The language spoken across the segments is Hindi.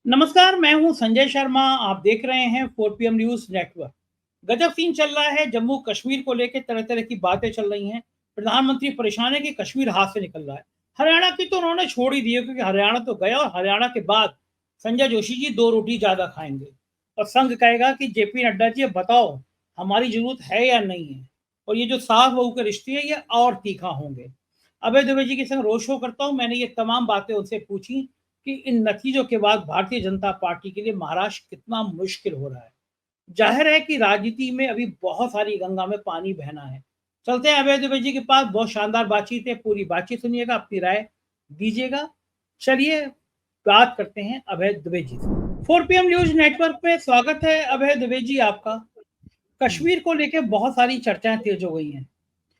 नमस्कार, मैं हूं संजय शर्मा। आप देख रहे हैं 4 PM न्यूज़ नेटवर्क। गजब सीन चल रहा है। जम्मू कश्मीर को लेके तरह-तरह की बातें चल रही हैं। प्रधानमंत्री परेशान है कि कश्मीर हाथ से निकल रहा है। हरियाणा की तो उन्होंने छोड़ ही दी है, क्योंकि हरियाणा तो गया और हरियाणा के बाद संजय जोशी जी 2 रोटी ज़्यादा खाएँगे। और संघ कहेगा कि जेपी नड्डा जी अब बताओ, हमारी ज़रूरत है या नहीं है? और ये जो सास-बहू के रिश्ते हैं, ये और तीखा होंगे। अभय दुबे जी के संग रोड शो करता हूँ। मैंने ये तमाम बातें उनसे पूछी कि इन नतीजों के बाद भारतीय जनता पार्टी के लिए महाराष्ट्र कितना मुश्किल हो रहा है। जाहिर है कि राजनीति में अभी बहुत सारी गंगा में पानी बहना है। चलते हैं अभय दुबे जी के पास। बहुत शानदार बातचीत है, पूरी बातचीत सुनिएगा, अपनी राय दीजिएगा। चलिए बात करते हैं अभय दुबे जी से। 4 PM न्यूज़ नेटवर्क पे स्वागत है अभय दुबे जी आपका। हुँ, कश्मीर को लेके बहुत सारी चर्चाएँ तेज़ हो गई हैं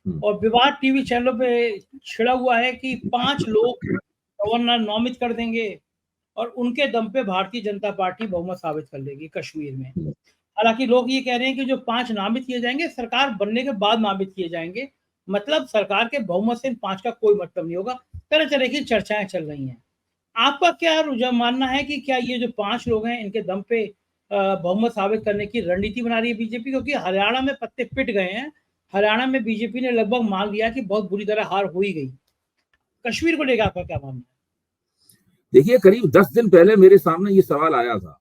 हुँ, और विवाद टीवी चैनलों पे छिड़ा हुआ है कि 5 लोग गवर्नर नामित कर देंगे और उनके दम पे भारतीय जनता पार्टी बहुमत साबित कर लेगी कश्मीर में। हुँ। हालाँकि लोग ये कह रहे हैं कि जो 5 नामित किए जाएँगे, सरकार बनने के बाद नामित किए जाएँगे। मतलब सरकार के बहुमत से इन 5 का कोई मतलब नहीं होगा। तरह-तरह की चर्चाएँ चल रही हैं। आपका क्या रुझान मानना है कि क्या ये जो 5 लोग हैं, इनके दम पे बहुमत साबित करने की रणनीति बना रही है बीजेपी? क्योंकि हरियाणा में पत्ते पिट गए हैं। हरियाणा में बीजेपी ने लगभग मान लिया कि बहुत बुरी तरह हार हो ही गई। कश्मीर को लेके आपका क्या मानना है? देखिए, करीब 10 दिन पहले मेरे सामने ये सवाल आया था,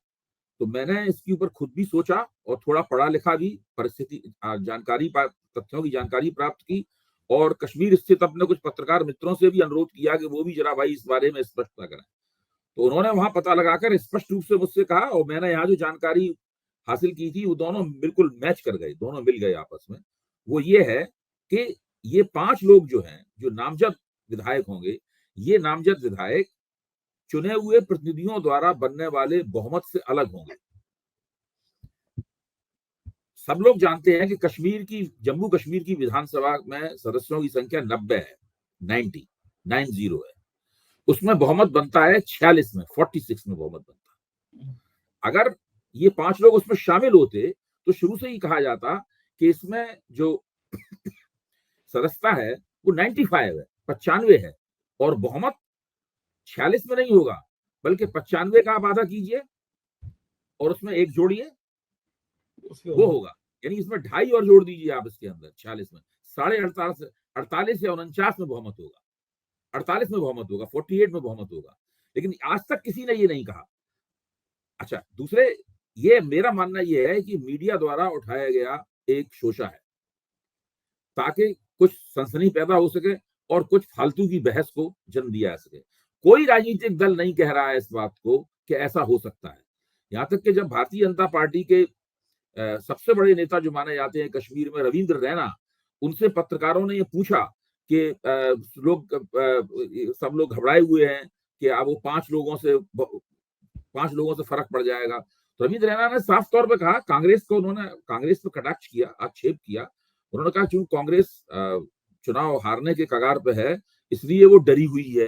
तो मैंने इसके ऊपर खुद भी सोचा और थोड़ा पढ़ा-लिखा भी, परिस्थिति जानकारी तथ्यों की जानकारी प्राप्त की और कश्मीर स्थित अपने कुछ पत्रकार मित्रों से भी अनुरोध किया कि वो भी ज़रा भाई इस बारे में स्पष्टता करें। तो उन्होंने वहाँ पता लगाकर स्पष्ट रूप से मुझसे कहा और मैंने यहाँ जो जानकारी हासिल की थी, वो दोनों बिल्कुल मैच कर गए, दोनों मिल गए आपस में। वो ये है कि ये 5 लोग जो हैं, जो नामज़द विधायक होंगे, ये नामज़द विधायक चुने हुए प्रतिनिधियों द्वारा बनने वाले बहुमत से अलग होंगे। सब लोग जानते हैं कि जम्मू कश्मीर की विधानसभा में सदस्यों की संख्या 90 है, 90 90 है। उसमें बहुमत बनता है 46 में, 46 में बहुमत बनता है। अगर ये 5 लोग उसमें शामिल होते, तो शुरू से ही कहा जाता कि इसमें जो सदस्यता है, वो 95 है, 95 है और बहुमत 46 में नहीं होगा, बल्कि 95 का आप आधा कीजिए और उसमें 1 जोड़िए, उसके वो होगा। होगा। यानी इसमें ढाई और जोड़ दीजिए आप इसके अंदर 46 में। साढ़े 48 या 49 में बहुमत होगा, 48 में बहुमत होगा, 48 में बहुमत होगा। लेकिन आज तक किसी ने ये नहीं कहा। अच्छा, दूसरे ये मेरा मानना ये है कि मीडिया द्वारा उठाया गया एक शोषा है, ताकि कुछ सनसनी पैदा हो सके और कुछ फालतू की बहस को जन्म दिया जा सके। कोई राजनीतिक दल नहीं कह रहा है इस बात को कि ऐसा हो सकता है। यहाँ तक कि जब भारतीय जनता पार्टी के सबसे बड़े नेता जो माने जाते हैं कश्मीर में रविंद्र रैना, उनसे पत्रकारों ने ये पूछा कि सब लोग घबराए हुए हैं कि अब वो 5 लोगों से फर्क पड़ जाएगा। तो रविंद्र रैना ने साफ तौर पे कहा, कांग्रेस पे कटाक्ष किया, आक्षेप किया। उन्होंने कहा चूंकि कांग्रेस चुनाव हारने के कगार पे है, इसलिए वो डरी हुई है,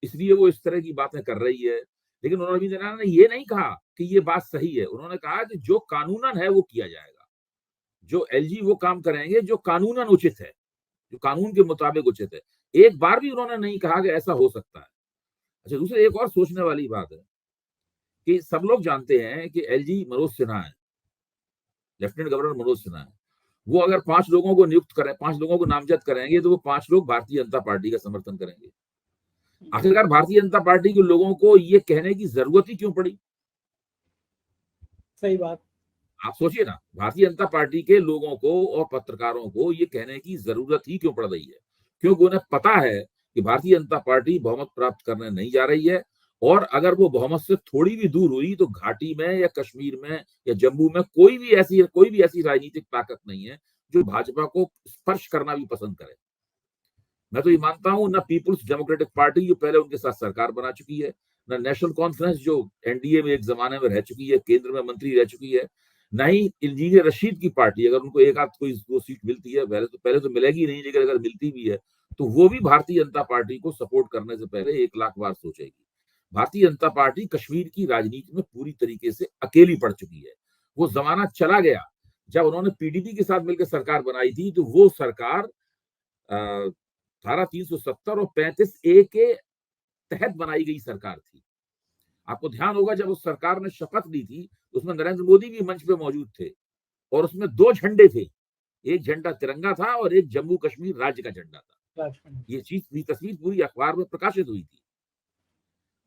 इसलिए वो इस तरह की बातें कर रही है। लेकिन उन्होंने रविंद्र रैना ने ये नहीं कहा कि ये बात सही है। उन्होंने कहा कि जो कानूनन है वो किया जाएगा, जो एलजी वो काम करेंगे जो कानूनन उचित है, जो कानून के मुताबिक उचित है। एक बार भी उन्होंने नहीं कहा कि ऐसा हो सकता है। अच्छा, दूसरी एक और सोचने वाली बात है कि सब लोग जानते हैं कि एलजी मनोज सिन्हा है, लेफ्टिनेंट गवर्नर मनोज सिन्हा है। वो अगर 5 लोगों को नियुक्त करें, 5 लोगों को नामजद करेंगे, तो वो 5 लोग भारतीय जनता पार्टी का समर्थन करेंगे। आखिरकार भारतीय जनता पार्टी के लोगों को ये कहने की जरूरत ही क्यों पड़ी? सही बात। आप सोचिए ना, भारतीय जनता पार्टी के लोगों को और पत्रकारों को ये कहने की जरूरत ही क्यों पड़ रही है? क्योंकि उन्हें पता है कि भारतीय जनता पार्टी बहुमत प्राप्त करने नहीं जा रही है और अगर वो बहुमत से थोड़ी भी दूर हुई तो घाटी में या कश्मीर में या जम्मू में कोई भी ऐसी राजनीतिक ताकत नहीं है जो भाजपा को स्पर्श करना भी पसंद करे। मैं तो ये मानता हूं ना पीपुल्स डेमोक्रेटिक पार्टी जो पहले उनके साथ सरकार बना चुकी है, ना नेशनल कॉन्फ्रेंस जो एनडीए में एक जमाने में रह चुकी है, केंद्र में मंत्री रह चुकी है, ना ही इंजीनियर रशीद की पार्टी। अगर उनको एक आध कोई वो सीट मिलती है, पहले तो मिलेगी नहीं, लेकिन अगर मिलती भी है तो वो भी भारतीय जनता पार्टी को सपोर्ट करने से पहले 1 लाख बार सोचेगी। भारतीय जनता पार्टी कश्मीर की राजनीति में पूरी तरीके से अकेली पड़ चुकी है। वो जमाना चला गया जब उन्होंने पीडीपी के साथ मिलकर सरकार बनाई थी, तो वो सरकार धारा 370 और 35A के तहत बनाई गई सरकार थी। आपको ध्यान होगा जब उस सरकार ने शपथ ली थी, उसमें नरेंद्र मोदी भी मंच पे मौजूद थे और उसमें 2 झंडे थे। एक झंडा तिरंगा था और एक जम्मू कश्मीर राज्य का झंडा था। ये तस्वीर पूरी अखबार में प्रकाशित हुई थी।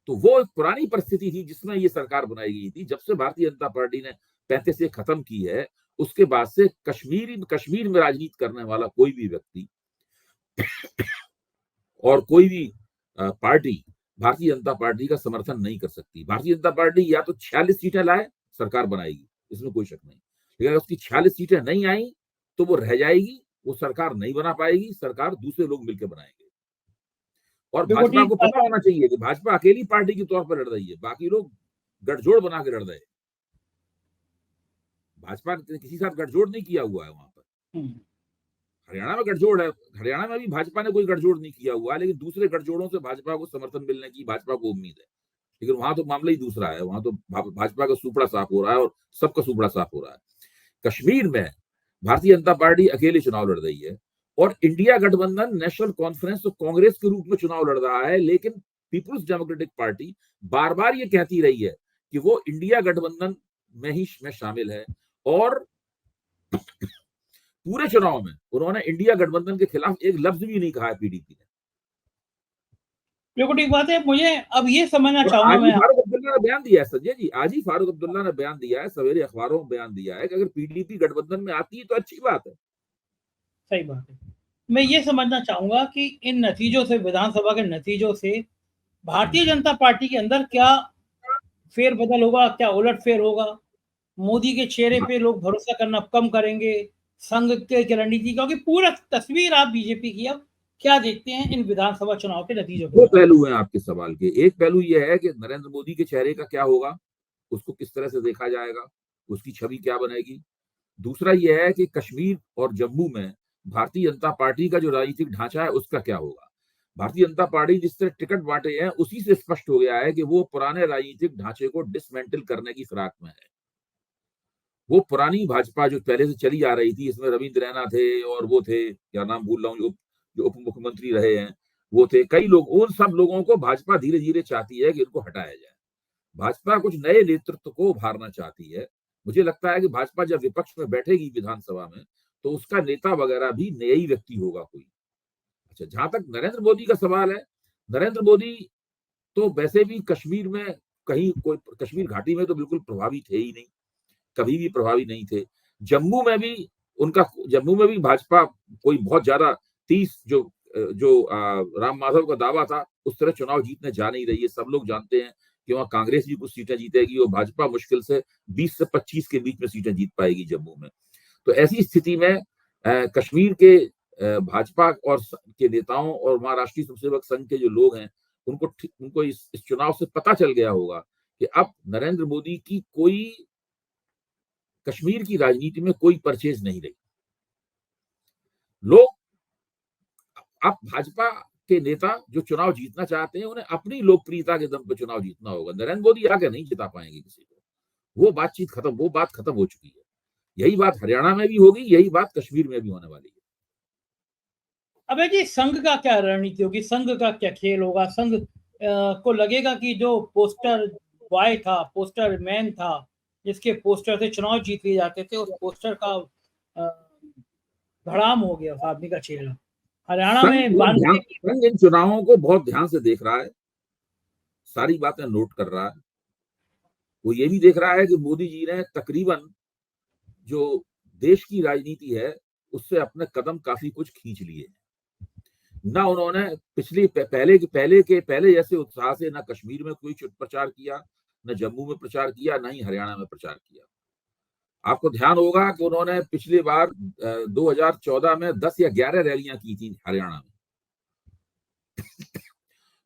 तो वो एक पुरानी परिस्थिति थी जिसमें ये सरकार बनाई गई थी। जब से भारतीय जनता पार्टी ने 35 खत्म की है, उसके बाद से कश्मीर में राजनीति करने वाला कोई भी व्यक्ति और कोई भी पार्टी भारतीय जनता पार्टी का समर्थन नहीं कर सकती। भारतीय जनता पार्टी या तो 46 सीटें लाए, सरकार बनाएगी, इसमें कोई शक नहीं। लेकिन अगर उसकी 46 सीटें नहीं आई तो वो रह जाएगी, वो सरकार नहीं बना पाएगी, सरकार दूसरे लोग मिलकर बनाएंगे। और भाजपा को पता होना चाहिए कि भाजपा अकेली पार्टी के तौर पर लड़ रही है, बाकी लोग गठजोड़ बना के लड़ रहे हैं। भाजपा ने किसी साथ गठजोड़ नहीं किया हुआ है वहां पर। हरियाणा में गठजोड़ है, हरियाणा में भी भाजपा ने कोई गठजोड़ नहीं किया हुआ है, लेकिन दूसरे गठजोड़ों से भाजपा को समर्थन मिलने की भाजपा को उम्मीद है। लेकिन वहां तो मामला ही दूसरा है, वहां तो भाजपा का सुपड़ा साफ हो रहा है और सबका सुपड़ा साफ हो रहा है। कश्मीर में भारतीय जनता पार्टी अकेले चुनाव लड़ रही है और इंडिया गठबंधन नेशनल कॉन्फ्रेंस और कांग्रेस के रूप में चुनाव लड़ रहा है। लेकिन पीपुल्स डेमोक्रेटिक पार्टी बार बार ये कहती रही है कि वो इंडिया गठबंधन में शामिल है और पूरे चुनाव में उन्होंने इंडिया गठबंधन के खिलाफ एक लफ्ज भी नहीं कहा है पीडीपी ने। बिल्कुल ठीक बात है। मुझे अब ये समझना चाहूंगा मैं, फारूक अब्दुल्ला ने बयान दिया है संजय जी, आज ही फारूक अब्दुल्ला ने बयान दिया है, सवेरे अखबारों में बयान दिया है कि अगर पीडीपी गठबंधन में आती है तो अच्छी बात है। सही बात है। मैं ये समझना चाहूंगा कि इन नतीजों से, विधानसभा के नतीजों से भारतीय जनता पार्टी के अंदर क्या फेरबदल होगा, क्या उलटफेर होगा? मोदी के चेहरे पे लोग भरोसा करना कम करेंगे, संघ के रणनीति, क्योंकि पूरा तस्वीर आप बीजेपी की अब क्या देखते हैं इन विधानसभा चुनाव के नतीजों दो पहलू हैं आपके सवाल के। एक पहलू यह है कि नरेंद्र मोदी के चेहरे का क्या होगा, उसको किस तरह से देखा जाएगा, उसकी छवि क्या बनेगी। दूसरा यह है कि कश्मीर और जम्मू में भारतीय जनता पार्टी का जो राजनीतिक ढांचा है उसका क्या होगा। भारतीय जनता पार्टी जिस तरह टिकट बांटे हैं उसी से स्पष्ट हो गया है कि वो पुराने राजनीतिक ढांचे को डिसमेंटल करने की फिराक में है। वो पुरानी भाजपा जो पहले से चली आ रही थी, इसमें रविंद्र रैना थे और वो थे, क्या नाम भूल रहा हूँ, जो उप मुख्यमंत्री रहे हैं, वो थे कई लोग। उन सब लोगों को भाजपा धीरे धीरे चाहती है कि इनको हटाया जाए। भाजपा कुछ नए नेतृत्व को उभारना चाहती है। मुझे लगता है कि भाजपा जब विपक्ष में बैठेगी विधानसभा में तो उसका नेता वगैरह भी नया ही व्यक्ति होगा कोई। अच्छा, जहां तक नरेंद्र मोदी का सवाल है, नरेंद्र मोदी तो वैसे भी कश्मीर में कहीं कोई, कश्मीर घाटी में तो बिल्कुल प्रभावी थे ही नहीं, कभी भी प्रभावी नहीं थे। जम्मू में भी भाजपा कोई बहुत ज्यादा 30 जो राम माधव का दावा था उस तरह चुनाव जीतने जा नहीं रही है। सब लोग जानते हैं कि वहां कांग्रेस भी कुछ सीटें जीतेगी और भाजपा मुश्किल से 20 से 25 के बीच में सीटें जीत पाएगी जम्मू में। तो ऐसी स्थिति में कश्मीर के भाजपा और के नेताओं और वहां राष्ट्रीय स्वयंसेवक संघ के जो लोग हैं उनको इस चुनाव से पता चल गया होगा कि अब नरेंद्र मोदी की कोई कश्मीर की राजनीति में कोई परचेज नहीं रही। लोग अब भाजपा के नेता जो चुनाव जीतना चाहते हैं उन्हें अपनी लोकप्रियता के दम पर चुनाव जीतना होगा। नरेंद्र मोदी आगे नहीं जिता पाएंगे किसी को। वो बात खत्म हो चुकी है। यही बात हरियाणा में भी होगी, यही बात कश्मीर में भी होने वाली है। अबे जी, संघ का क्या रणनीति होगी, संघ का क्या खेल होगा? संघ को लगेगा कि जो पोस्टर बॉय था, पोस्टर मैन था, जिसके पोस्टर से चुनाव जीत लिए जाते थे, उस पोस्टर का धड़ाम हो गया उस आदमी का चेहरा। हरियाणा में संघ इन चुनावों को बहुत ध्यान से देख रहा है, सारी बातें नोट कर रहा है। वो ये भी देख रहा है कि मोदी जी ने तकरीबन जो देश की राजनीति है उससे अपने कदम काफी कुछ खींच लिए। ना उन्होंने पहले जैसे उत्साह से ना कश्मीर में कोई प्रचार किया, न जम्मू में प्रचार किया, ना ही हरियाणा में प्रचार किया। आपको ध्यान होगा कि उन्होंने पिछली बार 2014 में 10 या 11 रैलियां की थी हरियाणा में।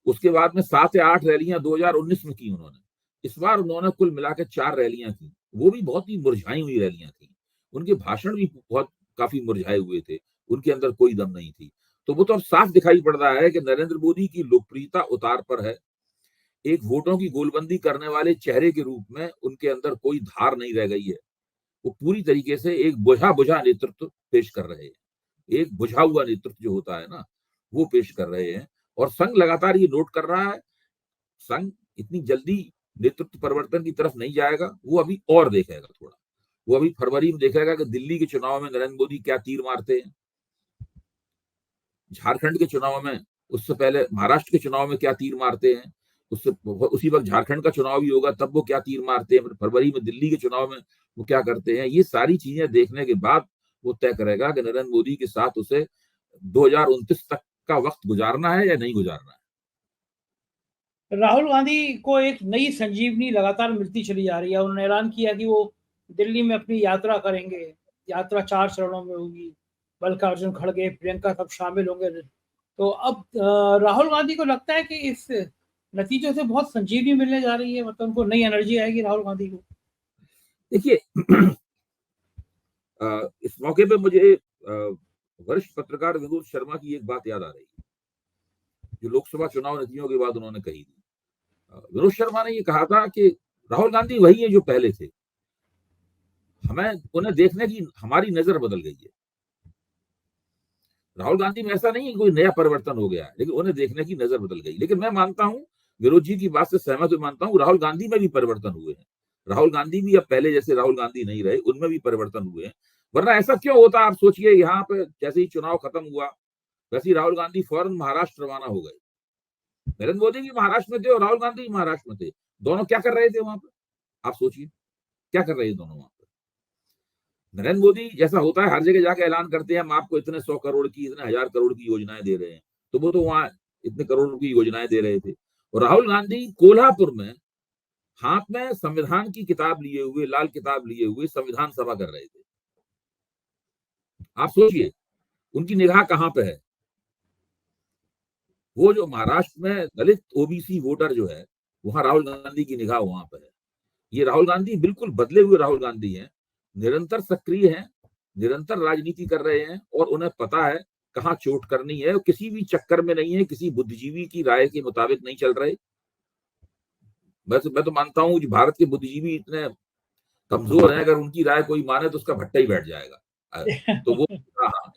उसके बाद में 7 या 8 रैलियां 2019 में की उन्होंने। इस बार उन्होंने कुल मिलाकर 4 रैलियां की, वो भी बहुत ही मुरझाई हुई रैलियां थी। उनके भाषण भी काफी मुरझाए हुए थे, उनके अंदर कोई दम नहीं थी। तो वो तो अब साफ दिखाई पड़ रहा है कि नरेंद्र मोदी की लोकप्रियता उतार पर है। एक वोटों की गोलबंदी करने वाले चेहरे के रूप में उनके अंदर कोई धार नहीं रह गई है। वो पूरी तरीके से एक बुझा नेतृत्व पेश कर रहे हैं। एक बुझा हुआ नेतृत्व जो होता है ना, वो पेश कर रहे हैं। और संघ लगातार ये नोट कर रहा है। संघ इतनी जल्दी नेतृत्व परिवर्तन की तरफ नहीं जाएगा, वो अभी और देखेगा थोड़ा। वो अभी फरवरी में देखेगा कि दिल्ली के चुनाव में नरेंद्र मोदी क्या तीर मारते हैं, झारखंड के चुनाव में, उससे पहले महाराष्ट्र के चुनाव में क्या तीर मारते हैं, उससे उसी वक्त झारखंड का चुनाव भी होगा तब वो क्या तीर मारते हैं, फिर फरवरी में दिल्ली के चुनाव में वो क्या करते हैं। ये सारी चीजें देखने के बाद वो तय करेगा कि नरेंद्र मोदी के साथ उसे 2029 तक का वक्त गुजारना है या नहीं गुजारना है। राहुल गांधी को एक नई संजीवनी लगातार मिलती चली जा रही है। उन्होंने ऐलान किया कि वो दिल्ली में अपनी यात्रा करेंगे। यात्रा 4 चरणों में होगी। मल्लिकार्जुन खड़गे, प्रियंका सब शामिल होंगे। तो अब राहुल गांधी को लगता है कि इस नतीजों से बहुत संजीवनी मिलने जा रही है, मतलब उनको नई एनर्जी आएगी राहुल गांधी को। देखिए इस मौके पे मुझे वरिष्ठ पत्रकार विनोद शर्मा की एक बात याद आ रही है, जो लोकसभा चुनाव नतीजों के बाद उन्होंने कही थी। विनोद शर्मा ने ये कहा था कि राहुल गांधी वही है जो पहले थे, हमें उन्हें देखने की हमारी नजर बदल गई है। राहुल गांधी में ऐसा नहीं है कोई नया परिवर्तन हो गया है, लेकिन उन्हें देखने की नजर बदल गई। लेकिन मैं मानता हूं, विरोध जी की बात से सहमत हुए मानता हूं, राहुल गांधी में भी परिवर्तन हुए हैं। राहुल गांधी भी अब पहले जैसे राहुल गांधी नहीं रहे, उनमें भी परिवर्तन हुए हैं। वरना ऐसा क्यों होता, आप सोचिए, यहाँ पे जैसे ही चुनाव खत्म हुआ वैसे ही राहुल गांधी फौरन महाराष्ट्र रवाना हो गए। नरेंद्र मोदी भी महाराष्ट्र में थे और राहुल गांधी भी महाराष्ट्र में थे। दोनों क्या कर रहे थे वहां पर, आप सोचिए क्या कर रहे हैं दोनों वहां पर। नरेंद्र मोदी जैसा होता है हर जगह जाके ऐलान करते हैं हम आपको इतने 100 करोड़ की, इतने 1000 करोड़ की योजनाएं दे रहे हैं, तो वो तो वहां इतने करोड़ की योजनाएं दे रहे थे। और राहुल गांधी कोल्हापुर में हाथ में संविधान की किताब लिए हुए, लाल किताब लिए हुए संविधान सभा कर रहे थे। आप सोचिए उनकी निगाह कहां पे है। वो जो महाराष्ट्र में दलित ओबीसी वोटर जो है, वहां राहुल गांधी की निगाह वहां पे है। ये राहुल गांधी बिल्कुल बदले हुए राहुल गांधी हैं, निरंतर सक्रिय हैं, निरंतर राजनीति कर रहे हैं और उन्हें पता है कहाँ चोट करनी है। किसी भी चक्कर में नहीं है, किसी बुद्धिजीवी की राय के मुताबिक नहीं चल रहे। मैं तो मानता हूं कि भारत के बुद्धिजीवी इतने कमजोर हैं, अगर उनकी राय कोई माने तो उसका भट्टा ही बैठ जाएगा। तो वो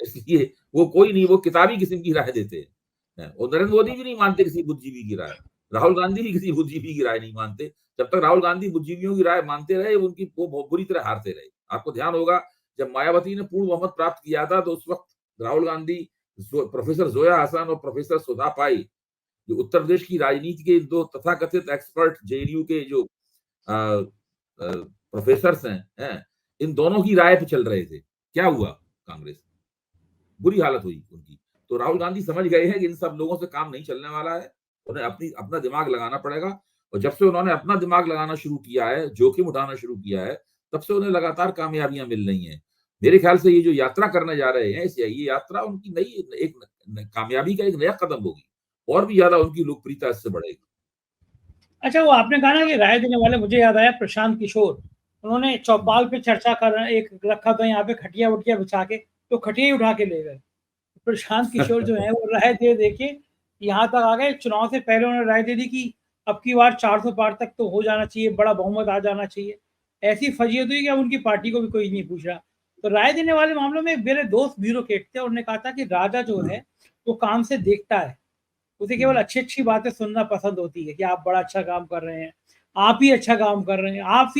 इसलिए वो कोई नहीं, वो किताबी किस्म की राय देते हैं। और नरेंद्र मोदी भी नहीं मानते किसी बुद्धिजीवी की राय, राहुल गांधी भी किसी बुद्धिजीवी की राय नहीं मानते। जब तक राहुल गांधी बुद्धिजीवियों की राय मानते रहे, उनकी वो बहुत बुरी तरह हारते रहे। आपको ध्यान होगा जब मायावती ने पूर्ण बहुमत प्राप्त किया था तो उस वक्त राहुल गांधी, प्रोफेसर जोया हसन और प्रोफेसर सुधा पाई, जो उत्तर प्रदेश की राजनीति के दो तथाकथित एक्सपर्ट जेएनयू के जो प्रोफेसर हैं, इन दोनों की राय पे चल रहे थे। क्या हुआ, कांग्रेस बुरी हालत हुई उनकी। तो राहुल गांधी समझ गए हैं कि इन सब लोगों से काम नहीं चलने वाला है, उन्हें अपना दिमाग लगाना पड़ेगा। और जब से उन्होंने अपना दिमाग लगाना शुरू किया है, जोखिम उठाना शुरू किया है, तब से उन्हें लगातार कामयाबियां मिल रही हैं। मेरे ख्याल से ये जो यात्रा करने जा रहे हैं, ये यात्रा उनकी नई एक कामयाबी का एक नया कदम होगी, और भी ज्यादा उनकी लोकप्रियता इससे बढ़ेगी। अच्छा, वो आपने कहा ना कि राय देने वाले, मुझे याद आया प्रशांत किशोर। उन्होंने चौपाल पे चर्चा कर एक रखा था यहाँ पे खटिया वटिया बिछा के, तो खटिया ही उठा के ले गए। प्रशांत किशोर जो है वो राय दे देके यहाँ तक आ गए। चुनाव से पहले उन्होंने राय दे दी कि अब की बार 400 पार तक तो हो जाना चाहिए, बड़ा बहुमत आ जाना चाहिए। ऐसी फजीयत हुई कि अब उनकी पार्टी को भी कोई नहीं पूछ रहा। तो राय देने वाले मामलों में मेरे दोस्त ब्यूरोक्रेट थे, उन्होंने कहा था कि राजा जो है वो काम से देखता है, उसे केवल अच्छी बातें सुनना पसंद होती है कि आप बड़ा अच्छा काम कर रहे हैं, आप ही अच्छा काम कर रहे हैं, आप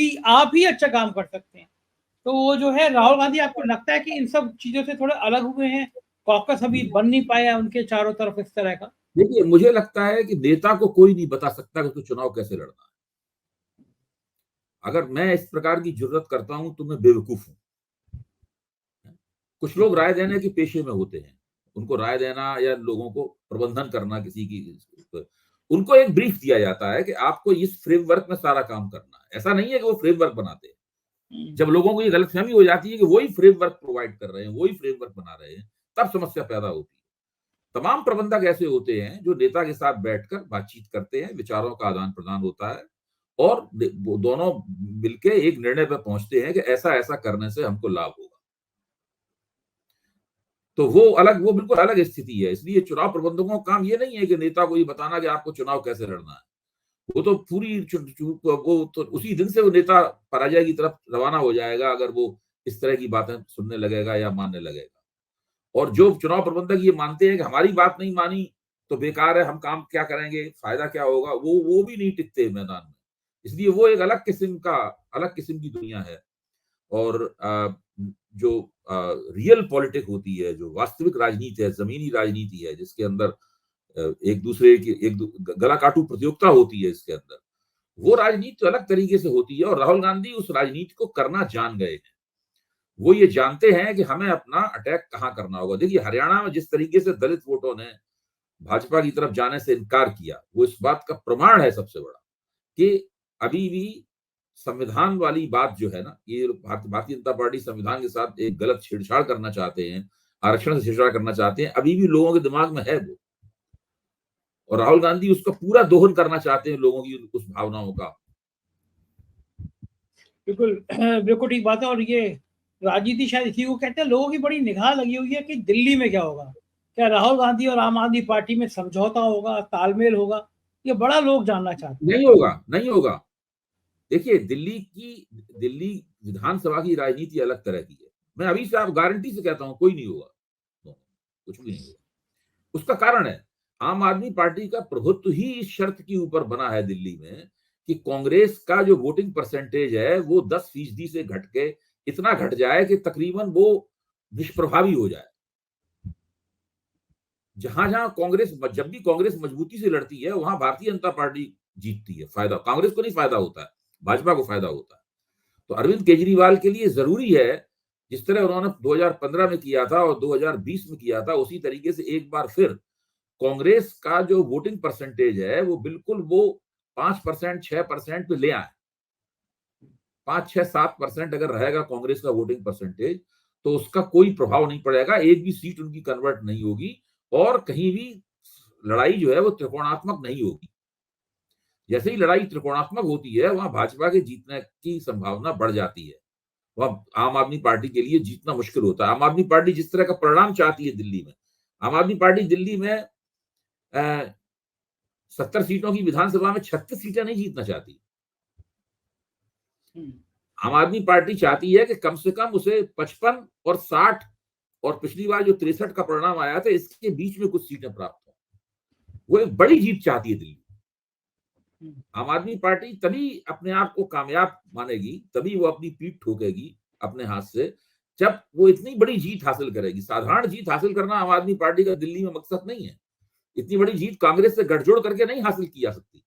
ही अच्छा काम कर सकते हैं। तो वो जो है राहुल गांधी, आपको लगता है कि इन सब चीजों से थोड़े अलग हुए हैं? कॉकस अभी बन नहीं पाया उनके चारों तरफ इस तरह का। देखिए, मुझे लगता है कि नेता को कोई नहीं बता सकता कि उसको चुनाव कैसे लड़ना है। अगर मैं इस प्रकार की जरूरत करता हूं तो मैं बेवकूफ हूं। कुछ लोग राय देने के पेशे में होते हैं, उनको राय देना या लोगों को प्रबंधन करना किसी की, उनको एक ब्रीफ दिया जाता है कि आपको इस फ्रेमवर्क में सारा काम करना है। ऐसा नहीं है कि वो फ्रेमवर्क बनाते हैं। जब लोगों को ये गलतफहमी हो जाती है कि वही फ्रेमवर्क प्रोवाइड कर रहे हैं, वही फ्रेमवर्क बना रहे हैं, तब समस्या पैदा होती है। तमाम प्रबंधक ऐसे होते हैं जो नेता के साथ बैठकर बातचीत करते हैं, विचारों का आदान प्रदान होता है और वो दोनों मिलकर एक निर्णय पर पहुंचते हैं कि ऐसा ऐसा करने से हमको लाभ होगा। तो वो बिल्कुल अलग स्थिति है। इसलिए चुनाव प्रबंधकों का काम ये नहीं है कि नेता को ये बताना कि आपको चुनाव कैसे लड़ना है। वो तो पूरी वो तो उसी दिन से वो नेता पराजय की तरफ रवाना हो जाएगा अगर वो इस तरह की बातें सुनने लगेगा या मानने लगेगा। और जो चुनाव प्रबंधक ये मानते हैं कि हमारी बात नहीं मानी तो बेकार है, हम काम क्या करेंगे, फायदा क्या होगा, वो भी नहीं टिकते मैदान में। इसलिए वो एक अलग किस्म की दुनिया है। और जो रियल पॉलिटिक होती है, जो वास्तविक राजनीति है, जमीनी राजनीति है, जिसके अंदर एक दूसरे की गला काटू प्रतियोगिता होती है, इसके अंदर वो राजनीति तो अलग तरीके से होती है। और राहुल गांधी उस राजनीति को करना जान गए हैं। वो ये जानते हैं कि हमें अपना अटैक कहाँ करना होगा। देखिए, हरियाणा में जिस तरीके से दलित वोटों ने भाजपा की तरफ जाने से इनकार किया, वो इस बात का प्रमाण है सबसे बड़ा कि अभी भी संविधान वाली बात जो है ना, ये भारतीय जनता पार्टी संविधान के साथ एक गलत छेड़छाड़ करना चाहते हैं, आरक्षण से छेड़छाड़ करना चाहते हैं, अभी भी लोगों के दिमाग में है वो। और राहुल गांधी उसका पूरा दोहन करना चाहते हैं, लोगों की उस भावनाओं का। बिल्कुल बिल्कुल ठीक बात है। और ये राजनीति शायद इसी को कहते हैं। लोगों की बड़ी निगाह लगी हुई है कि दिल्ली में क्या होगा, क्या राहुल गांधी और आम आदमी पार्टी में समझौता होगा, तालमेल होगा, ये बड़ा लोग जानना चाहते हैं। नहीं होगा, नहीं होगा। देखिए, दिल्ली विधानसभा की राजनीति अलग तरह की है। मैं अभी से आप गारंटी से कहता हूं, कोई नहीं होगा, कुछ भी नहीं होगा। उसका कारण है, आम आदमी पार्टी का प्रभुत्व ही इस शर्त के ऊपर बना है दिल्ली में कि कांग्रेस का जो वोटिंग परसेंटेज है वो 10% से घट के इतना घट जाए कि तकरीबन वो निष्प्रभावी हो जाए। जहां जहां कांग्रेस, जब भी कांग्रेस मजबूती से लड़ती है, वहां भारतीय जनता पार्टी जीतती है। फायदा कांग्रेस को नहीं फायदा होता है, भाजपा को फायदा होता है। तो अरविंद केजरीवाल के लिए जरूरी है, जिस तरह उन्होंने 2015 में किया था और 2020 में किया था, उसी तरीके से एक बार फिर कांग्रेस का जो वोटिंग परसेंटेज है वो बिल्कुल वो 5%, 6% पे ले आए। 5, 6, 7% अगर रहेगा कांग्रेस का वोटिंग परसेंटेज, तो उसका कोई प्रभाव नहीं पड़ेगा, एक भी सीट उनकी कन्वर्ट नहीं होगी और कहीं भी लड़ाई जो है वो त्रिकोणात्मक नहीं होगी। जैसे ही लड़ाई त्रिकोणात्मक होती है, वहां भाजपा के जीतने की संभावना बढ़ जाती है, वहां आम आदमी पार्टी के लिए जीतना मुश्किल होता है। आम आदमी पार्टी जिस तरह का परिणाम चाहती है दिल्ली में, आम आदमी पार्टी दिल्ली में 70 सीटों की विधानसभा में 36 सीटें नहीं जीतना चाहती। आम आदमी पार्टी चाहती है कि कम से कम उसे 55 और 60 और पिछली बार जो 63 का परिणाम आया था, इसके बीच में कुछ सीटें प्राप्त हो। वो एक बड़ी जीत चाहती है दिल्ली। आम आदमी पार्टी तभी अपने आप को कामयाब मानेगी, तभी वो अपनी पीठ ठोकेगी अपने हाथ से, जब वो इतनी बड़ी जीत हासिल करेगी। साधारण जीत हासिल करना आम आदमी पार्टी का दिल्ली में मकसद नहीं है। इतनी बड़ी जीत कांग्रेस से गठजोड़ करके नहीं हासिल की जा सकती।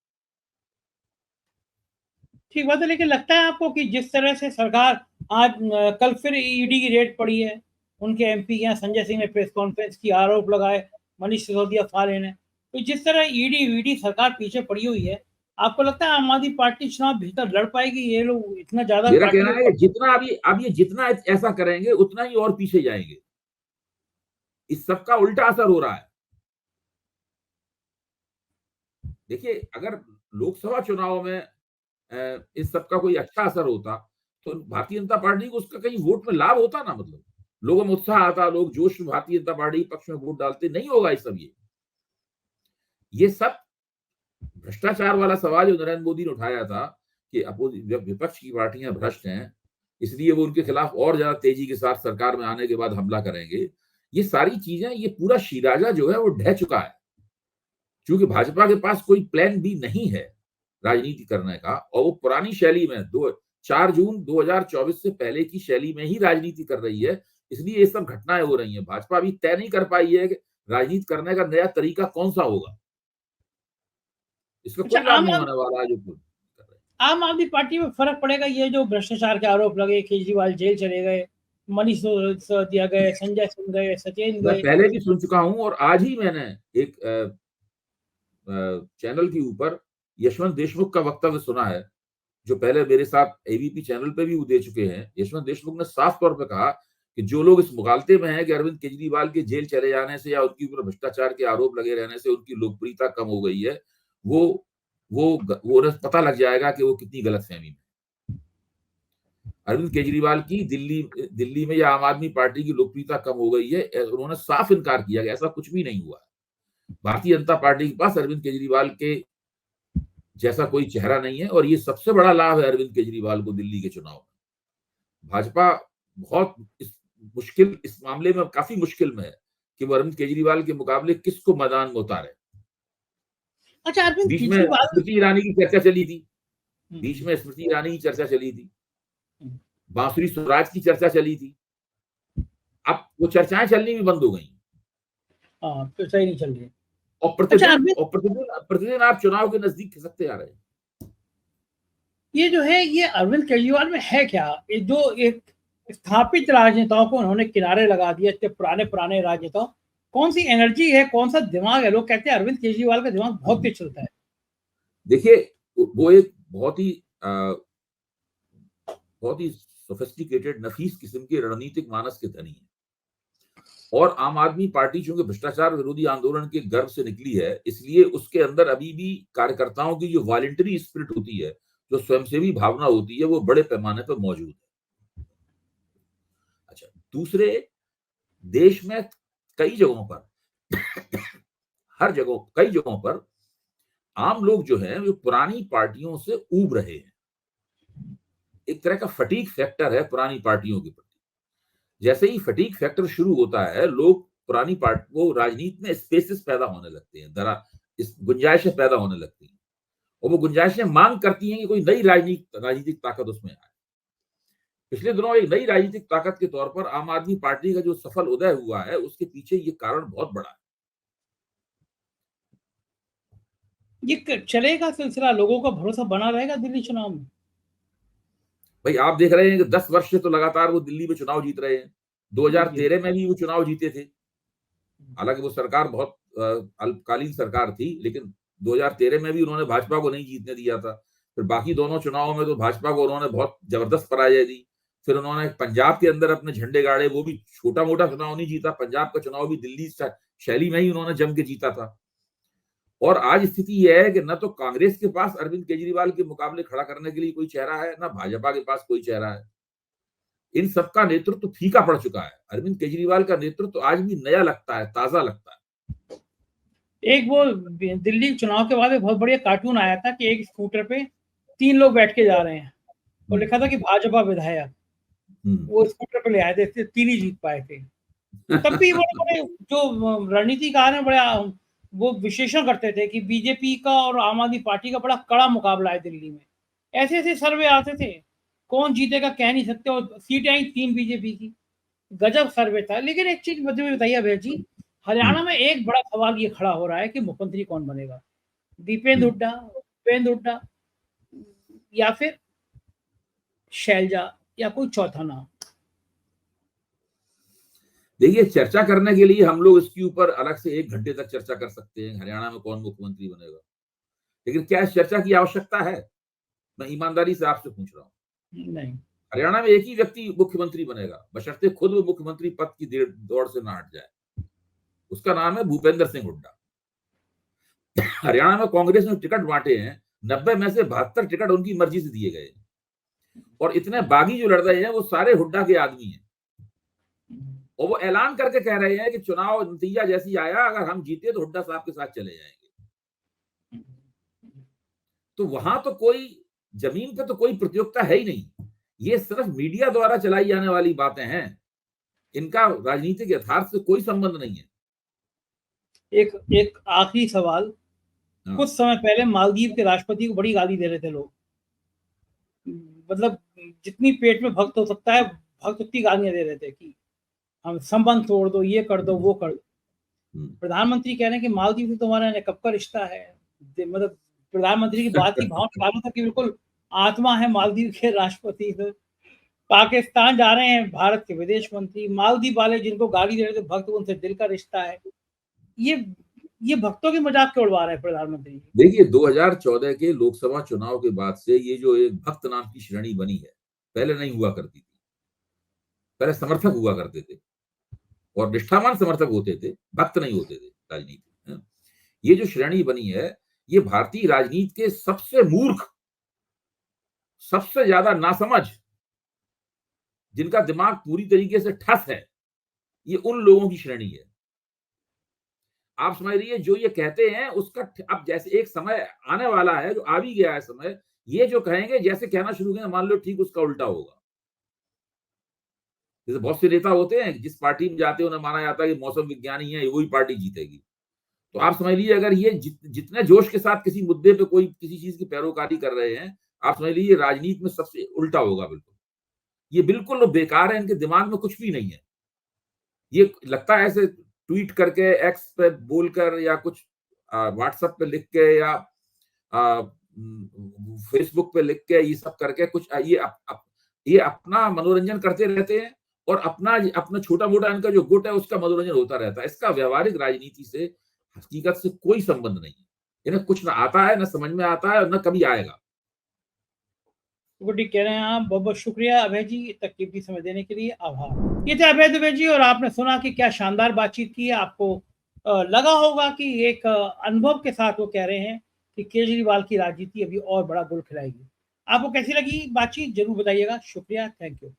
ठीक बात है, लेकिन लगता है आपको कि जिस तरह से सरकार आज कल फिर ईडी की रेड पड़ी है, उनके एमपी यहाँ संजय सिंह ने प्रेस कॉन्फ्रेंस की, आरोप लगाए मनीष सिसोदिया फाले ने, तो जिस तरह ईडी सारकार पीछे पड़ी हुई है, आपको लगता है आम आदमी पार्टी चुनाव भीतर लड़ पाएगी? ये लोग इतना ज्यादा मेरा कहना है जितना अब ये जितना ऐसा करेंगे उतना ही और पीछे जाएंगे। इस सबका उल्टा असर हो रहा है। देखिए, अगर लोकसभा चुनाव में इस सबका कोई अच्छा असर होता तो भारतीय जनता पार्टी को उसका कहीं वोट में लाभ होता ना, मतलब लोगों में उत्साह आता, लोग जोश में भारतीय जनता पार्टी पक्ष में वोट डालते। नहीं होगा ये सब। ये सब भ्रष्टाचार वाला सवाल जो नरेंद्र मोदी ने उठाया था कि विपक्ष की पार्टियां भ्रष्ट हैं, इसलिए वो उनके खिलाफ और ज्यादा तेजी के साथ सरकार में आने के बाद हमला करेंगे। ये सारी चीजें, ये पूरा शिराजा जो है वो ढह चुका है, क्योंकि भाजपा के पास कोई प्लान बी नहीं है राजनीति करने का, और वो पुरानी शैली में 4 जून 2024 से पहले की शैली में ही राजनीति कर रही है। इसलिए ये सब घटनाएं हो रही हैं। भाजपा अभी तय नहीं कर पाई है कि राजनीति करने का नया तरीका कौन सा होगा। इसमें कोई लाभ नहीं होने वाला है जो आम आदमी पार्टी में फर्क पड़ेगा। ये जो भ्रष्टाचार के आरोप लगे, केजरीवाल जेल चले गए, मनीष सिसोदिया गए, संजय सिंह गए, सचेन गए, पहले भी सुन चुका हूं। और आज ही मैंने एक चैनल के ऊपर यशवंत देशमुख का वक्तव्य सुना है, जो पहले मेरे साथ एबीपी चैनल पे भी वो दे चुके हैं। यशवंत देशमुख ने साफ तौर पे कहा कि जो लोग इस मुगालते में हैं कि अरविंद केजरीवाल के जेल चले जाने से या उनके ऊपर भ्रष्टाचार के आरोप लगे रहने से उनकी लोकप्रियता कम हो गई है, वो पता लग जाएगा कि वो कितनी गलतफहमी में। अरविंद केजरीवाल की दिल्ली में या आम आदमी पार्टी की लोकप्रियता कम हो गई है, उन्होंने साफ इनकार किया कि ऐसा कुछ भी नहीं हुआ। भारतीय जनता पार्टी के पास अरविंद केजरीवाल के जैसा कोई चेहरा नहीं है, और ये सबसे बड़ा लाभ है अरविंद केजरीवाल को दिल्ली के चुनाव में। भाजपा बहुत इस मामले में काफी मुश्किल में है कि वो अरविंद केजरीवाल के मुकाबले किसको मैदान में उतारे। अच्छा, अरविंद बीच में स्मृति ईरानी की चर्चा चली थी। बीच में स्मृति ईरानी की चर्चा चली थी, हम्म। बांसुरी स्वराज की चर्चा चली थी। अब वो चर्चाएं चलनी भी बंद हो गई हाँ, तो सही नहीं चल रही है। और अच्छा प्रतिदिन अरविंद, और प्रतिदिन प्रतिदिन आप चुनाव के नजदीक खिसकते जा रहे हैं। ये जो है ये अरविंद केजरीवाल में है क्या? ये जो एक स्थापित राजनेताओं को उन्होंने किनारे लगा दिया, इतने पुराने पुराने राजनेताओं, कौन सी एनर्जी है, कौन सा दिमाग है? लोग कहते हैं अरविंद केजरीवाल का दिमाग बहुत तेज चलता है। देखिए, वो एक बहुत ही सोफिस्टिकेटेड नफीस किस्म के रणनीतिक मानस के धनी है और आम आदमी पार्टी चूंकि भ्रष्टाचार विरोधी आंदोलन के गर्भ से निकली है, इसलिए उसके अंदर अभी भी कार्यकर्ताओं की जो वॉलंटरी स्पिरिट होती है, जो स्वयंसेवी भावना होती है, वो बड़े पैमाने पर मौजूद है। अच्छा, दूसरे देश में कई जगहों पर कई जगहों पर आम लोग जो है वो पुरानी पार्टियों से ऊब रहे हैं। एक तरह का फटीक फैक्टर है पुरानी पार्टियों के प्रति। जैसे ही फटीक फैक्टर शुरू होता है, लोग पुरानी पार्टी वो राजनीति में स्पेसेस पैदा होने लगते हैं, इस गुंजाइशें पैदा होने लगती हैं और वो गुंजाइशें मांग करती हैं कि कोई नई राजनीतिक ताकत उसमें आए। पिछले दिनों एक नई राजनीतिक ताकत के तौर पर आम आदमी पार्टी का जो सफल उदय हुआ है, उसके पीछे ये कारण बहुत बड़ा है। ये चलेगा सिलसिला, लोगों का भरोसा बना रहेगा दिल्ली चुनाव में? भाई आप देख रहे हैं कि 10 वर्ष से तो लगातार वो दिल्ली में चुनाव जीत रहे हैं। 2013 में भी वो चुनाव जीते थे। हालांकि वो सरकार बहुत अल्पकालीन सरकार थी, लेकिन 2013 में भी उन्होंने भाजपा को नहीं जीतने दिया था। फिर बाकी दोनों चुनावों में तो भाजपा को उन्होंने बहुत जबरदस्त पराजय दी। फिर उन्होंने पंजाब के अंदर अपने झंडे गाड़े, वो भी छोटा मोटा चुनाव नहीं जीता, पंजाब का चुनाव भी दिल्ली शैली में ही उन्होंने जम के जीता था। और आज स्थिति यह है कि न तो कांग्रेस के पास अरविंद केजरीवाल के मुकाबले खड़ा करने के लिए कोई चेहरा है, न भाजपा के पास कोई चेहरा है। इन सबका नेतृत्व फीका पड़ चुका है। अरविंद केजरीवाल का नेतृत्व आज भी नया लगता है, ताजा लगता है। एक वो दिल्ली चुनाव के बाद एक बहुत बढ़िया कार्टून आया था कि एक स्कूटर पे 3 लोग बैठ के जा रहे हैं और लिखा था कि भाजपा विधायक। वो स्कूटर पे ले आए थे, 3 ही जीत पाए थे। तब भी वो बड़े जो रणनीतिकार हैं, बड़ा वो विश्लेषण करते थे कि बीजेपी का और आम आदमी पार्टी का बड़ा कड़ा मुकाबला है दिल्ली में। ऐसे ऐसे सर्वे आते थे, कौन जीतेगा कह नहीं सकते, और सीटें आई 3 बीजेपी की। गजब सर्वे था। लेकिन एक चीज मुझे बताइए अभय जी, हरियाणा में एक बड़ा सवाल ये खड़ा हो रहा है कि मुख्यमंत्री कौन बनेगा? दीपेंद्र हुड्डा, भूपेंद्र हुड्डा, या फिर शैलजा, या कोई चौथा नाम? देखिए, चर्चा करने के लिए हम लोग इसके ऊपर अलग से 1 घंटे तक चर्चा कर सकते हैं, हरियाणा में कौन मुख्यमंत्री बनेगा। लेकिन क्या इस चर्चा की आवश्यकता है? मैं ईमानदारी से आपसे पूछ रहा हूं। नहीं। हरियाणा में एक ही व्यक्ति मुख्यमंत्री बनेगा, बशर्ते खुद वो मुख्यमंत्री पद की दौड़ से ना हट जाए। उसका नाम है भूपेंद्र सिंह हुड्डा। हरियाणा में कांग्रेस ने टिकट बांटे हैं, 90 में से 72 टिकट उनकी मर्जी से दिए गए और इतने बागी जो लड़ रहे हैं वो सारे हुड्डा के आदमी हैं और वो ऐलान करके कह रहे हैं कि चुनाव नतीजा जैसी आया, अगर हम जीते तो हुड्डा साहब के साथ चले जाएंगे। तो वहां तो कोई जमीन पे तो कोई प्रतियोगिता है ही नहीं। ये सिर्फ मीडिया द्वारा चलाई जाने वाली बातें हैं, इनका राजनीतिक यथार्थ से कोई संबंध नहीं है। एक आखिरी सवाल। कुछ समय पहले मालदीव के राष्ट्रपति को बड़ी गाली दे रहे थे लोग, मतलब जितनी पेट में भक्त हो सकता है, भक्त उतनी गालियां दे रहे थे कि हम संबंध तोड़ दो, ये कर दो, वो कर दो। प्रधानमंत्री कह रहे हैं कि मालदीव से तुम्हारा कब का रिश्ता है। मतलब प्रधानमंत्री की बात की भाव निकालना था कि बिल्कुल आत्मा है मालदीव के राष्ट्रपति। तो पाकिस्तान जा रहे हैं भारत के विदेश मंत्री, मालदीव वाले जिनको गाली दे रहे थे भक्त, उनसे दिल का रिश्ता है। ये भक्तों की मजाक क्यों उड़वा रहे हैं प्रधानमंत्री? देखिए, 2014 के लोकसभा चुनाव के बाद से ये जो एक भक्त नाम की श्रेणी बनी है, पहले नहीं हुआ करती थी। पहले समर्थक हुआ करते थे और निष्ठावान समर्थक होते थे, भक्त नहीं होते थे राजनीति में। ये जो श्रेणी बनी है, ये भारतीय राजनीति के सबसे मूर्ख, सबसे ज्यादा नासमझ, जिनका दिमाग पूरी तरीके से ठस है, ये उन लोगों की श्रेणी है। आप समझ रही है, जो ये कहते हैं उसका अब जैसे एक समय आने वाला है, जो आ भी गया है समय, ये जो कहेंगे जैसे कहना शुरू करें, मान लो ठीक उसका उल्टा होगा। जैसे बहुत से नेता होते हैं, जिस पार्टी में जाते हैं उन्हें माना जाता है कि मौसम विज्ञानी है, वही पार्टी जीतेगी। तो आप समझ लीजिए, अगर ये जितने जोश के साथ किसी मुद्दे पे कोई किसी चीज की पैरोकारी कर रहे हैं, आप समझ लीजिए राजनीति में सबसे उल्टा होगा बिल्कुल। ये बिल्कुल बेकार है, इनके दिमाग में कुछ भी नहीं है। ये लगता है ऐसे ट्वीट करके, एक्स पे बोलकर या कुछ व्हाट्सएप पे लिख के या फेसबुक पे लिख के ये सब करके कुछ ये अपना मनोरंजन करते रहते हैं और अपना छोटा-मोटा इनका जो गुट है उसका मनोरंजन होता रहता है। इसका व्यावहारिक राजनीति से, हकीकत से कोई संबंध नहीं है। इन्हें कुछ ना आता है, ना समझ में आता है और ना कभी आएगा। बिल्कुल ठीक कह रहे हैं आप। बहुत-बहुत शुक्रिया अभय जी, तक कीमती समय देने के लिए आभार। ये थे अभय दुबे जी और आपने सुना कि क्या शानदार बातचीत की है। आपको लगा होगा कि एक अनुभव के साथ वो कह रहे हैं कि केजरीवाल की राजनीति अभी और बड़ा गुल खिलाएगी। आपको कैसी लगी बातचीत ज़रूर बताइएगा। शुक्रिया, थैंक यू।